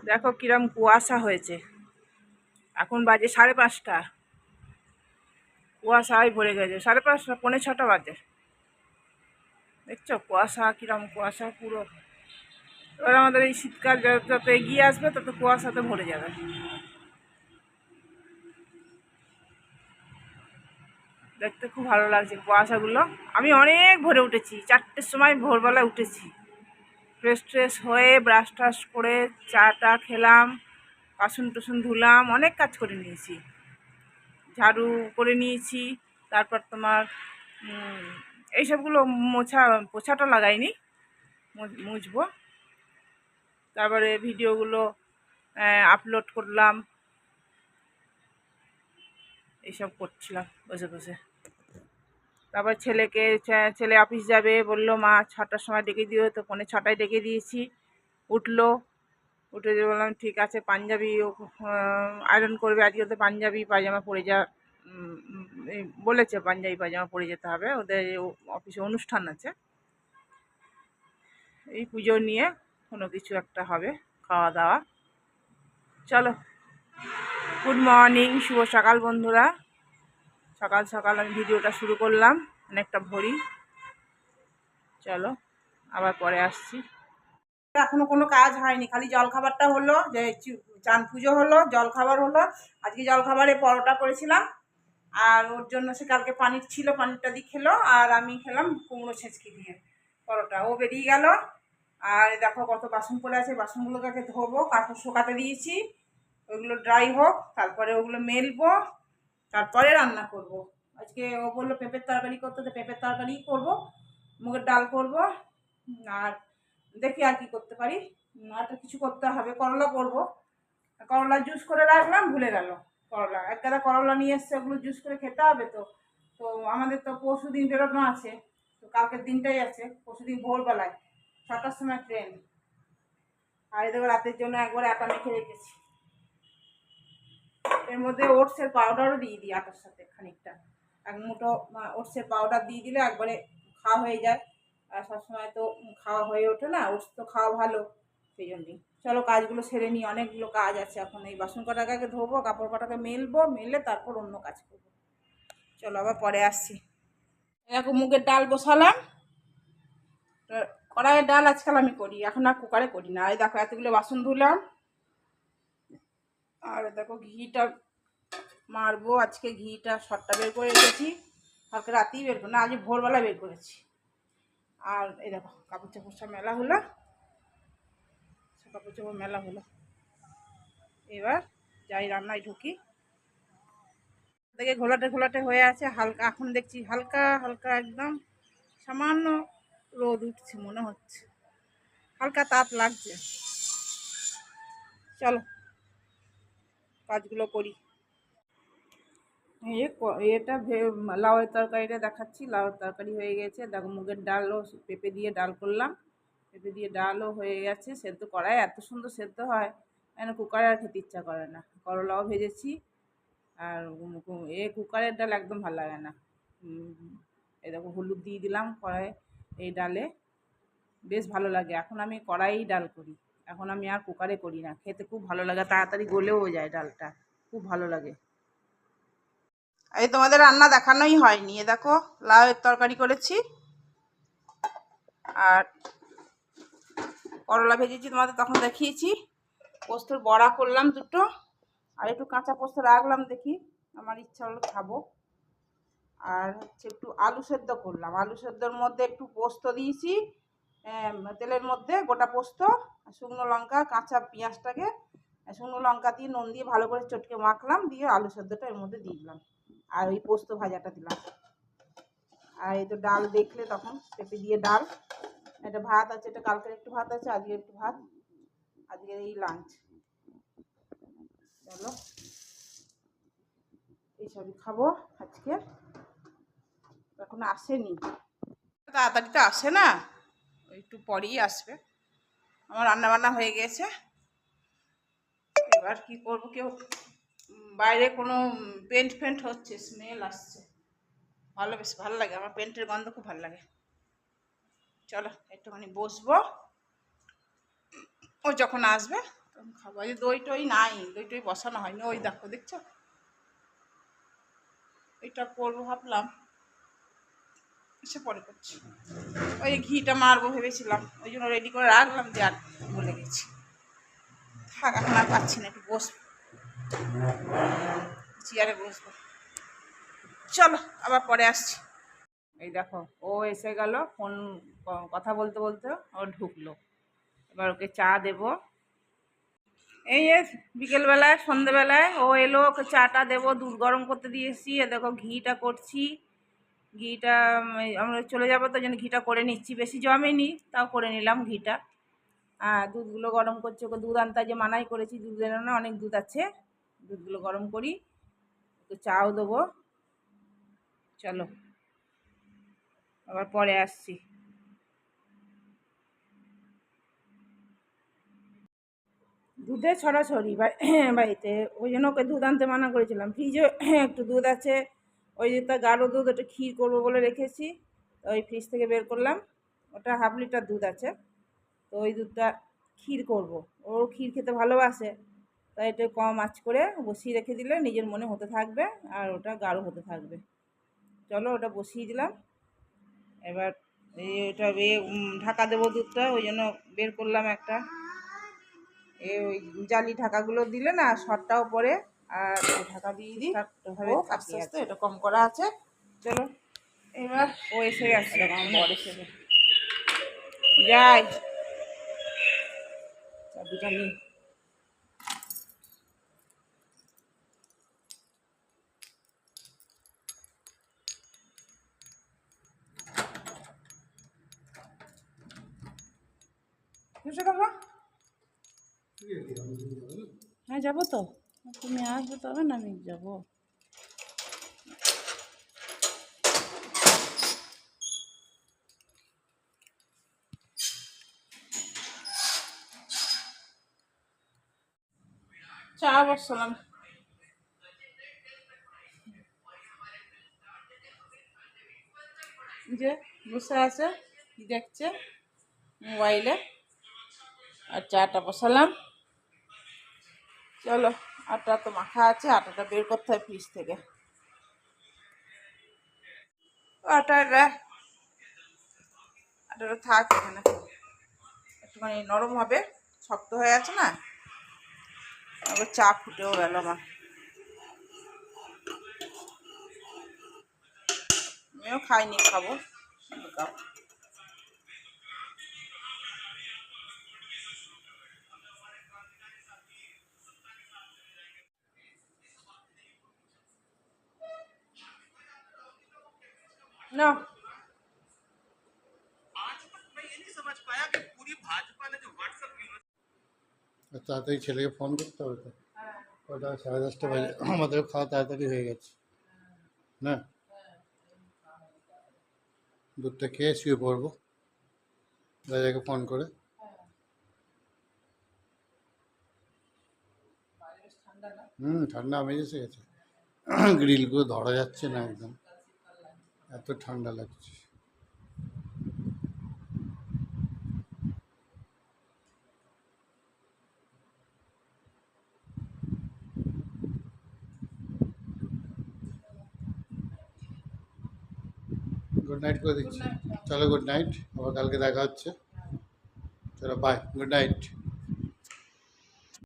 দেখো কিরম কুয়াশা হয়েছে। এখন বাজে 5:30। কুয়াশায় ভরে গেছে। 5:30, 5:45 বাজে। দেখছো কুয়াশা, কিরম কুয়াশা পুরো। এবার আমাদের এই শীতকাল যত এগিয়ে আসবে তত কুয়াশাতে ভরে যাবে। দেখতে খুব ভালো লাগছে কুয়াশাগুলো। আমি অনেক ভোরে উঠেছি, 4টের সময় ভোরবেলা উঠেছি। ফ্রেশ ট্রেশ হয়ে ব্রাশ ট্রাশ করে চাটা খেলাম, বাসন টুসন ধুলাম, অনেক কাজ করে নিয়েছি। ঝাড়ু করে নিয়েছি। তারপর তোমার এইসবগুলো পোছাটা লাগাইনি, মুছবো। তারপরে ভিডিওগুলো আপলোড করলাম, এইসব করছিলাম বসে বসে। তারপর ছেলে অফিস যাবে, বললো মা 6টার সময় ডেকে দিও, তো 5:45 ডেকে দিয়েছি। উঠলো, উঠে যে বললাম ঠিক আছে, পাঞ্জাবি আয়রন করবে আজকে, তো পাঞ্জাবি পায়জামা পরে যা বলেছে, পাঞ্জাবি পায়জামা পরে যেতে হবে, ওদের অফিসে অনুষ্ঠান আছে। এই পুজো নিয়ে কোনো কিছু একটা হবে, খাওয়া দাওয়া। চলো, গুড মর্নিং, শুভ সকাল বন্ধুরা। সকাল সকাল আমি ভিডিওটা শুরু করলাম, অনেকটা ভোরই। চলো আবার পরে আসছি। এখনো কোনো কাজ হয়নি, খালি জলখাবারটা হলো, যে চান পুজো হলো, জলখাবার হলো। আজকে জলখাবারে পরোটা করেছিলাম, আর ওর জন্য সে কালকে পানির ছিল, পানিরটা দিয়ে খেলো, আর আমি খেলাম কুমড়ো ছেঁচকি দিয়ে পরোটা। ও বেরিয়ে গেল। আর দেখো কত বাসন পড়ে আছে, বাসনগুলোকে ধোবো, কাপড় শুকাতে দিয়েছি, ওইগুলো ড্রাই হোক, তারপরে ওগুলো মেলবো, তারপরে রান্না করব। আজকে ও বললো পেঁপের তরকারি করতে, তো পেঁপের তরকারি করব, মুগের ডাল করব, আর দেখি আর কি করতে পারি। আর তো কিছু করতে হবে, করলা করবো। করলা জুস করে রাখলাম, ভুলে গেল। করলা এক গাদা করলা নিয়ে এসছে, ওগুলো জুস করে খেতে হবে। তো তো আমাদের তো পরশু দিন বেরোনো আছে, তো কালকের দিনটাই আছে। পরশু দিন ভোরবেলায় 6টার সময় ট্রেন। আর এদের রাতের জন্য একবার আটা মেখে রেখেছি। এর মধ্যে ওটসের পাউডারও দিয়ে দিই, আটার সাথে খানিকটা, এক মুঠো ওটসের পাউডার দিয়ে দিলে একবারে খাওয়া হয়ে যায়। আর সবসময় তো খাওয়া হয়ে ওঠে না, ওটস তো খাওয়া ভালো, সেই জন্যই। চলো কাজগুলো সেরে নিই, অনেকগুলো কাজ আছে এখন। এই বাসন কটাকে ধোবো, কাপড় কটাকে মেলবো, মেলে তারপর অন্য কাজ করবো। চলো আবার পরে আসছি। এরকম মুগের ডাল বসালাম। কড়াইয়ের ডাল আজকাল আমি করি, এখন আর কুকারে করি না। এই দেখো এতগুলো বাসন ধুলাম, আর দেখো ঘিটা মারবো। আজকে ঘিটা শর্টটা বের করে রেখেছি, কালকে রাতেই বের করে, না আজ ভোরবেলা বের করেছি। আর এই দেখো কাপড় চাপড় সব মেলা হলো, কাপড় চাপড় মেলা হলো। এবার যাই রান্নায় ঢুকি। দেখে ঘোলাটে ঘোলাটে হয়ে আছে হালকা, এখন দেখছি হালকা হালকা একদম সামান্য রোদ উঠছে মনে হচ্ছে, হালকা তাপ লাগছে। চলো কাজগুলো করি। এটা লাউয়ের তরকারিটা দেখাচ্ছি। লাউয়ের তরকারি হয়ে গেছে, দেখো মুগের ডালও পেঁপে দিয়ে ডাল করলাম, পেঁপে দিয়ে ডালও হয়ে গেছে। সেদ্ধ করায় এত সুন্দর সেদ্ধ হয়, কুকারে আর খেতে ইচ্ছা করে না। করলাও ভেজেছি। আর কুকারের ডাল একদম ভালো লাগে না। এই দেখো হলুদ দিয়ে দিলাম কড়াইয়ে, এই ডালে বেশ ভালো লাগে। এখন আমি কড়াইয়েই ডাল করি, এখন আমি আর কুকারে করি না। খেতে খুব ভালো লাগে, তাড়াতাড়ি গলেও যায় ডালটা, খুব ভালো লাগে। এই তোমাদের রান্না দেখানোই হয়নি, এ দেখো লাউয়ের তরকারি করেছি, আর করলা ভেজেছি, তোমাদের তখন দেখিয়েছি। পোস্তর বড়া করলাম দুটো, আর একটু কাঁচা পোস্ত রাখলাম, দেখি আমার ইচ্ছা হলো খাবো। আর হচ্ছে একটু আলু সেদ্ধ করলাম, আলু সেদ্ধর মধ্যে একটু পোস্ত দিয়েছি, তেলের মধ্যে গোটা পোস্ত, শুকনো লঙ্কা, কাঁচা পেঁয়াজটাকে শুকনো লঙ্কা দিয়ে নুন দিয়ে ভালো করে চটকে মাখলাম, দিয়ে আলু সেদ্ধটা এর মধ্যে দিয়ে দিলাম, আর ওই পোস্ত ভাজাটা দিলাম। আর এই তো ডাল দেখলে তখন, পেঁপে দিয়ে ডাল। এটা ভাত আছে, এটা কালকের একটু ভাত আছে, আজকে একটু ভাত, আজকের এই লাঞ্চ। চলো এইসবই খাবো আজকে। এখন আসেনি, তাড়াতাড়ি তো আসে না, একটু পরেই আসবে। আমার রান্না বান্না হয়ে গেছে, এবার কি করবো। কেউ বাইরে কোনো পেন্ট ফেন্ট হচ্ছে, স্মেল আসছে, ভালো, বেশ ভালো লাগে, আমার পেন্টের গন্ধ খুব ভালো লাগে। চলো একটুখানি বসবো, ও যখন আসবে এখন খাবো। এই দই টই নাই, দই টই বসানো হয়নি। ওই দেখো, দেখছো, এটা করবো ভাবলাম, এসে পরে করছি। ওই ঘিটা মারবো ভেবেছিলাম, ওই জন্য রেডি করে রাখলাম, যে আর ভুলে গেছি। থাক, এখন আর পাচ্ছি না, একটু বসবো, চেয়ারে বসবো। চলো, আবার পরে আসছি। এই দেখো, ও এসে গেল, ফোন কথা বলতে বলতে ও ঢুকলো। এবার ওকে চা দেব। এই যে বিকেলবেলায় সন্ধেবেলায় ও এলো, ওকে চাটা দেবো, দুধ গরম করতে দিয়েছি। এ দেখো ঘিটা করছি। ঘিটা আমরা চলে যাবো, তো জন্য ঘিটা করে নিচ্ছি, বেশি জমেনি, তাও করে নিলাম ঘিটা। দুধগুলো গরম করছি, ওকে দুধ আনতে যে মানাই করেছি, দুধ এনে না, অনেক দুধ আছে, দুধগুলো গরম করি, তো চাও দেবো। চলো, আবার পরে আসছি। দুধে ছড়াছড়ি বাড়িতে, ওই জন্য ওকে দুধ আনতে মানা করেছিলাম। ফ্রিজে একটু দুধ আছে, ওই দুধটা গাঢ় দুধ, ওটা ক্ষীর করবো বলে রেখেছি, তো ওই ফ্রিজ থেকে বের করলাম। ওটা 1/2 লিটার দুধ আছে, তো ওই দুধটা ক্ষীর করব। ও ক্ষীর খেতে ভালোবাসে, তাই একটু কম আঁচ করে বসিয়ে রেখে দিলে নিজের মনে হতে থাকবে, আর ওটা গাঢ় হতে থাকবে। চলো, ওটা বসিয়ে দিলাম। এবার এটা ঢাকা দেবো দুধটা, ওই জন্য বের করলাম একটা। ওই জালি ঢাকাগুলো দিলে না শর্টটাও পরে, আর ওই ঢাকা দিয়ে দিই, ওভাবে আস্তে আস্তে এটা কম করা আছে। চলো, এবার ও এসে গেছে, বর এসে গেছে, যাই চাবিটা নিই। হ্যাঁ, যাবো তো, তুমি আসবে তবে না আমি যাবো। চা বসালাম, যে বসে আছে দেখছে মোবাইলে, আর চাটা বসালাম। চলো, আটা তো মাখা আছে, আটাটা বের করতে হয় ফ্রিজ থেকে। আটাটা থাক এখানে, একটুখানি নরম হবে, শক্ত হয়ে আছে না। আবার চা ফুটেও গেল আমার, আমিও খাইনি, খাবো। না, তাড়াতাড়ি ছেলেকে ফোন করতে হবে তো, ওটা 10:30 বাজে, আমাদেরও খাওয়া তাড়াতাড়ি হয়ে গেছে না। দুধটা খেয়ে শুয়ে পড়বো, দাদাকে ফোন করে। ঠান্ডা আমি এসে গেছে, গ্রিলগুলো ধরা যাচ্ছে না, একদম এত ঠান্ডা লাগছে। গুড নাইট করে দিচ্ছি, চলো গুড নাইট, আবার কালকে দেখা হচ্ছে। চলো বাই, গুড নাইট।